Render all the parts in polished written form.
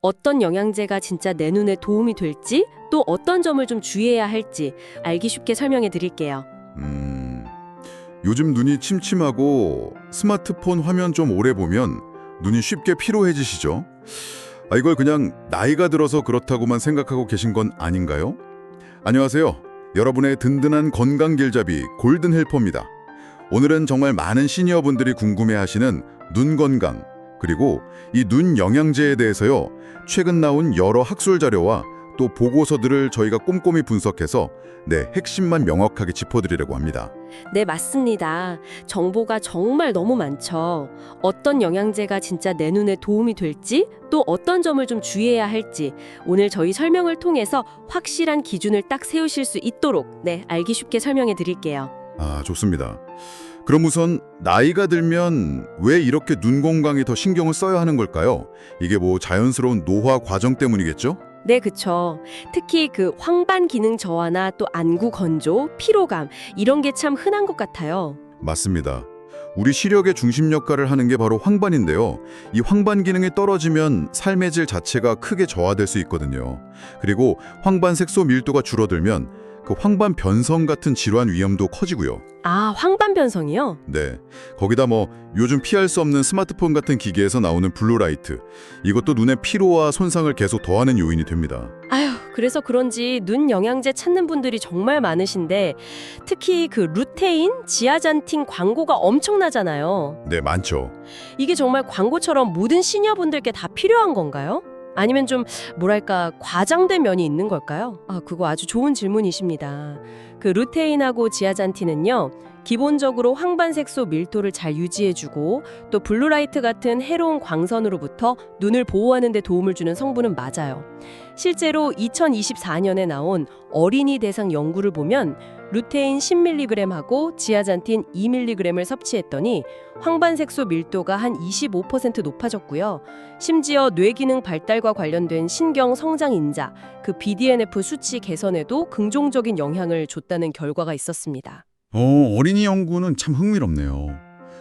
어떤 영양제가 진짜 내 눈에 도움이 될지, 또 어떤 점을 좀 주의해야 할지 알기 쉽게 설명해 드릴게요. 요즘 눈이 침침하고 스마트폰 화면 좀 오래 보면 눈이 쉽게 피로해지시죠? 이걸 그냥 나이가 들어서 그렇다고만 생각하고 계신 건 아닌가요? 안녕하세요. 여러분의 든든한 건강 길잡이 골든 헬퍼입니다. 오늘은 정말 많은 시니어분들이 궁금해하시는 눈 건강, 그리고 이 눈 영양제에 대해서요. 최근 나온 여러 학술 자료와 또 보고서들을 저희가 꼼꼼히 분석해서 핵심만 명확하게 짚어드리려고 합니다. 네, 맞습니다. 정보가 정말 너무 많죠. 어떤 영양제가 진짜 내 눈에 도움이 될지, 또 어떤 점을 좀 주의해야 할지 오늘 저희 설명을 통해서 확실한 기준을 딱 세우실 수 있도록 알기 쉽게 설명해 드릴게요. 좋습니다. 그럼 우선 나이가 들면 왜 이렇게 눈 건강에 더 신경을 써야 하는 걸까요? 이게 자연스러운 노화 과정 때문이겠죠? 네, 그쵸. 특히 그 황반 기능 저하나 또 안구 건조, 피로감 이런 게 참 흔한 것 같아요. 맞습니다. 우리 시력의 중심 역할을 하는 게 바로 황반인데요. 이 황반 기능이 떨어지면 삶의 질 자체가 크게 저하될 수 있거든요. 그리고 황반 색소 밀도가 줄어들면 그 황반 변성 같은 질환 위험도 커지고요. 황반 변성이요? 네. 거기다 요즘 피할 수 없는 스마트폰 같은 기기에서 나오는 블루라이트. 이것도 눈의 피로와 손상을 계속 더하는 요인이 됩니다. 그래서 그런지 눈 영양제 찾는 분들이 정말 많으신데 특히 그 루테인, 지아잔틴 광고가 엄청나잖아요. 네, 많죠. 이게 정말 광고처럼 모든 시니어분들께 다 필요한 건가요? 아니면 좀 과장된 면이 있는 걸까요? 그거 아주 좋은 질문이십니다. 그 루테인하고 지아잔틴은요, 기본적으로 황반색소 밀도를 잘 유지해주고 또 블루라이트 같은 해로운 광선으로부터 눈을 보호하는 데 도움을 주는 성분은 맞아요. 실제로 2024년에 나온 어린이 대상 연구를 보면 루테인 10mg하고 지아잔틴 2mg을 섭취했더니 황반색소 밀도가 한 25% 높아졌고요. 심지어 뇌기능 발달과 관련된 신경 성장 인자, 그 BDNF 수치 개선에도 긍정적인 영향을 줬다는 결과가 있었습니다. 어린이 연구는 참 흥미롭네요.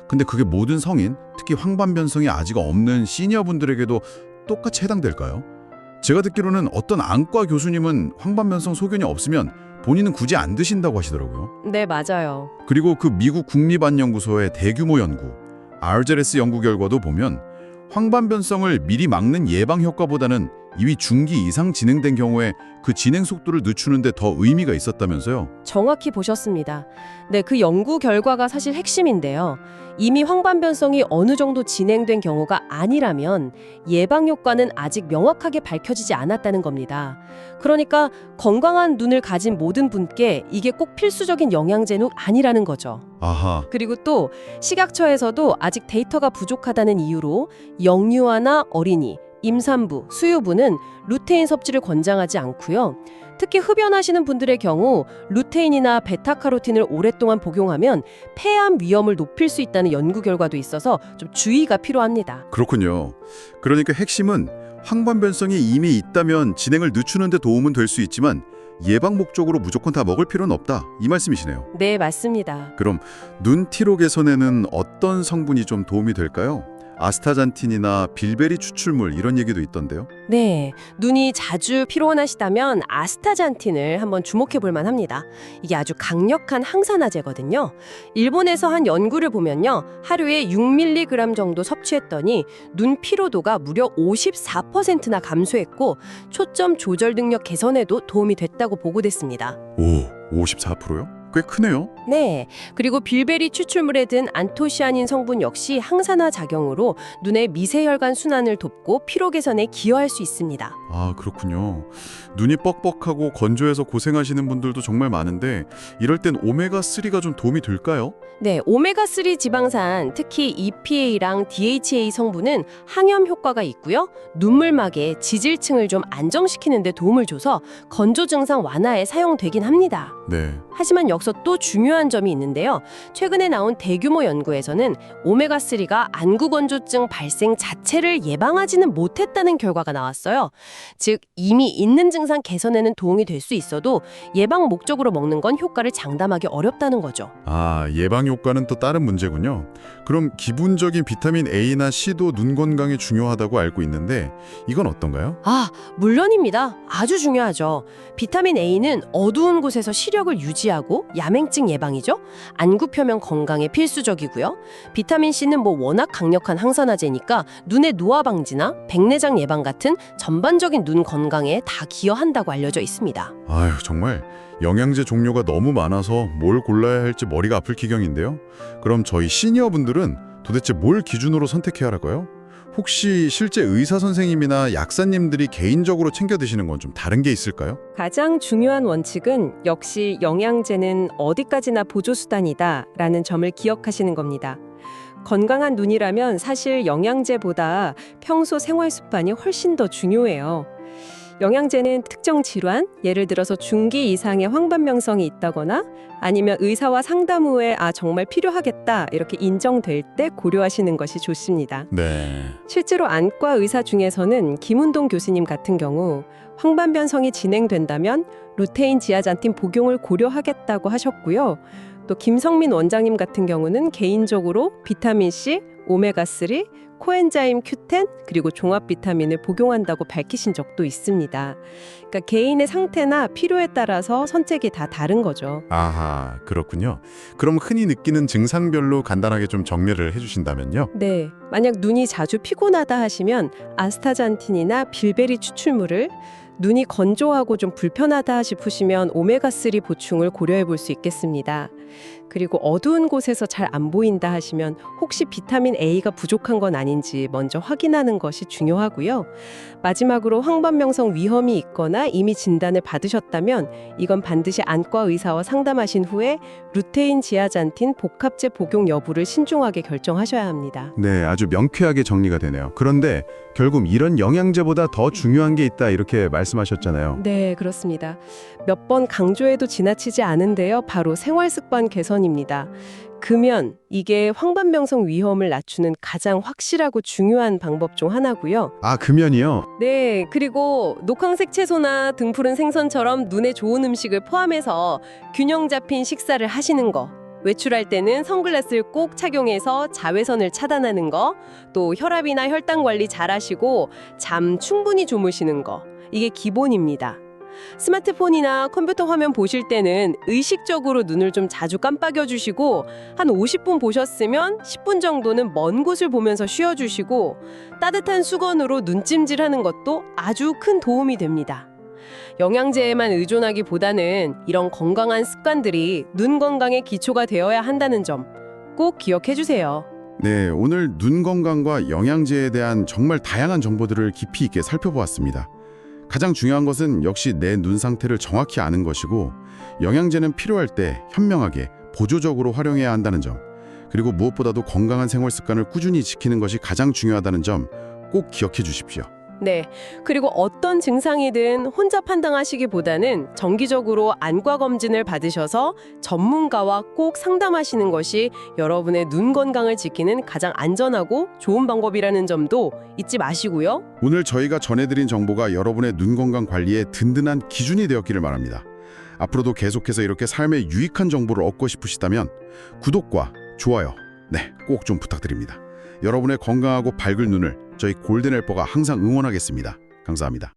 근데 그게 모든 성인, 특히 황반 변성이 아직 없는 시니어분들에게도 똑같이 해당될까요? 제가 듣기로는 어떤 안과 교수님은 황반 변성 소견이 없으면 본인은 굳이 안 드신다고 하시더라고요. 네, 맞아요. 그리고 그 미국 국립안연구소의 대규모 연구, RZS 연구 결과도 보면 황반 변성을 미리 막는 예방 효과보다는 이미 중기 이상 진행된 경우에 그 진행 속도를 늦추는 데 더 의미가 있었다면서요. 정확히 보셨습니다. 네, 그 연구 결과가 사실 핵심인데요. 이미 황반 변성이 어느 정도 진행된 경우가 아니라면 예방 효과는 아직 명확하게 밝혀지지 않았다는 겁니다. 그러니까 건강한 눈을 가진 모든 분께 이게 꼭 필수적인 영양제는 아니라는 거죠. 아하. 그리고 또 식약처에서도 아직 데이터가 부족하다는 이유로 영유아나 어린이, 임산부, 수유부는 루테인 섭취를 권장하지 않고요. 특히 흡연하시는 분들의 경우 루테인이나 베타카로틴을 오랫동안 복용하면 폐암 위험을 높일 수 있다는 연구 결과도 있어서 좀 주의가 필요합니다. 그렇군요. 그러니까 핵심은 황반 변성이 이미 있다면 진행을 늦추는 데 도움은 될 수 있지만 예방 목적으로 무조건 다 먹을 필요는 없다. 이 말씀이시네요. 네, 맞습니다. 그럼 눈 티로 개선에는 어떤 성분이 좀 도움이 될까요? 아스타잔틴이나 빌베리 추출물 이런 얘기도 있던데요. 네, 눈이 자주 피로하시다면 아스타잔틴을 한번 주목해 볼 만합니다. 이게 아주 강력한 항산화제거든요. 일본에서 한 연구를 보면요, 하루에 6mg 정도 섭취했더니 눈 피로도가 무려 54%나 감소했고 초점 조절 능력 개선에도 도움이 됐다고 보고됐습니다. 54%요? 꽤 크네요. 네, 그리고 빌베리 추출물에 든 안토시아닌 성분 역시 항산화 작용으로 눈의 미세혈관 순환을 돕고 피로 개선에 기여할 수 있습니다. 그렇군요. 눈이 뻑뻑하고 건조해서 고생하시는 분들도 정말 많은데 이럴 땐 오메가3가 좀 도움이 될까요? 네, 오메가3 지방산, 특히 EPA랑 DHA 성분은 항염 효과가 있고요. 눈물막의 지질층을 좀 안정시키는 데 도움을 줘서 건조 증상 완화에 사용되긴 합니다. 네. 하지만 여기서 또 중요한 점이 있는데요. 최근에 나온 대규모 연구에서는 오메가3가 안구건조증 발생 자체를 예방하지는 못했다는 결과가 나왔어요. 즉 이미 있는 증상 개선에는 도움이 될 수 있어도 예방 목적으로 먹는 건 효과를 장담하기 어렵다는 거죠. 아, 예방 효과는 또 다른 문제군요. 그럼 기본적인 비타민 A나 C도 눈 건강에 중요하다고 알고 있는데 이건 어떤가요? 물론입니다. 아주 중요하죠. 비타민 A는 어두운 곳에서 시력을 유지하고 야맹증 예방이죠. 안구 표면 건강에 필수적이고요. 비타민 C는 워낙 강력한 항산화제니까 눈의 노화 방지나 백내장 예방 같은 전반적인 눈 건강에 다 기여한다고 알려져 있습니다. 아유, 정말 영양제 종류가 너무 많아서 뭘 골라야 할지 머리가 아플 지경인데요. 그럼 저희 시니어분들은 도대체 뭘 기준으로 선택해야 할까요? 혹시 실제 의사 선생님이나 약사님들이 개인적으로 챙겨 드시는 건 좀 다른 게 있을까요? 가장 중요한 원칙은 역시 영양제는 어디까지나 보조수단이다라는 점을 기억하시는 겁니다. 건강한 눈이라면 사실 영양제보다 평소 생활 습관이 훨씬 더 중요해요. 영양제는 특정 질환, 예를 들어서 중기 이상의 황반변성이 있다거나 아니면 의사와 상담 후에 정말 필요하겠다 이렇게 인정될 때 고려하시는 것이 좋습니다. 네. 실제로 안과 의사 중에서는 김운동 교수님 같은 경우 황반변성이 진행된다면 루테인 지아잔틴 복용을 고려하겠다고 하셨고요. 또 김성민 원장님 같은 경우는 개인적으로 비타민C, 오메가3, 코엔자임 Q10 그리고 종합 비타민을 복용한다고 밝히신 적도 있습니다. 그러니까 개인의 상태나 필요에 따라서 선택이 다 다른 거죠. 아하, 그렇군요. 그럼 흔히 느끼는 증상별로 간단하게 좀 정리를 해주신다면요? 네, 만약 눈이 자주 피곤하다 하시면 아스타잔틴이나 빌베리 추출물을, 눈이 건조하고 좀 불편하다 싶으시면 오메가3 보충을 고려해 볼 수 있겠습니다. 그리고 어두운 곳에서 잘 안 보인다 하시면 혹시 비타민 A가 부족한 건 아닌지 먼저 확인하는 것이 중요하고요. 마지막으로 황반변성 위험이 있거나 이미 진단을 받으셨다면 이건 반드시 안과 의사와 상담하신 후에 루테인 지아잔틴 복합제 복용 여부를 신중하게 결정하셔야 합니다. 네, 아주 명쾌하게 정리가 되네요. 그런데 결국 이런 영양제보다 더 중요한 게 있다 이렇게 말씀하셨잖아요. 네, 그렇습니다. 몇 번 강조해도 지나치지 않은데요. 바로 생활습관 개선입니다. 금연, 이게 황반변성 위험을 낮추는 가장 확실하고 중요한 방법 중 하나고요. 아, 금연이요? 네, 그리고 녹황색 채소나 등푸른 생선처럼 눈에 좋은 음식을 포함해서 균형 잡힌 식사를 하시는 거. 외출할 때는 선글라스를 꼭 착용해서 자외선을 차단하는 거, 또 혈압이나 혈당 관리 잘 하시고 잠 충분히 주무시는 거. 이게 기본입니다. 스마트폰이나 컴퓨터 화면 보실 때는 의식적으로 눈을 좀 자주 깜빡여 주시고 한 50분 보셨으면 10분 정도는 먼 곳을 보면서 쉬어주시고 따뜻한 수건으로 눈찜질하는 것도 아주 큰 도움이 됩니다. 영양제에만 의존하기보다는 이런 건강한 습관들이 눈 건강의 기초가 되어야 한다는 점 꼭 기억해 주세요. 네, 오늘 눈 건강과 영양제에 대한 정말 다양한 정보들을 깊이 있게 살펴보았습니다. 가장 중요한 것은 역시 내 눈 상태를 정확히 아는 것이고 영양제는 필요할 때 현명하게 보조적으로 활용해야 한다는 점, 그리고 무엇보다도 건강한 생활 습관을 꾸준히 지키는 것이 가장 중요하다는 점 꼭 기억해 주십시오. 네, 그리고 어떤 증상이든 혼자 판단하시기보다는 정기적으로 안과 검진을 받으셔서 전문가와 꼭 상담하시는 것이 여러분의 눈 건강을 지키는 가장 안전하고 좋은 방법이라는 점도 잊지 마시고요. 오늘 저희가 전해드린 정보가 여러분의 눈 건강 관리에 든든한 기준이 되었기를 바랍니다. 앞으로도 계속해서 이렇게 삶에 유익한 정보를 얻고 싶으시다면 구독과 좋아요, 꼭 좀 부탁드립니다. 여러분의 건강하고 밝은 눈을 저희 골든헬퍼가 항상 응원하겠습니다. 감사합니다.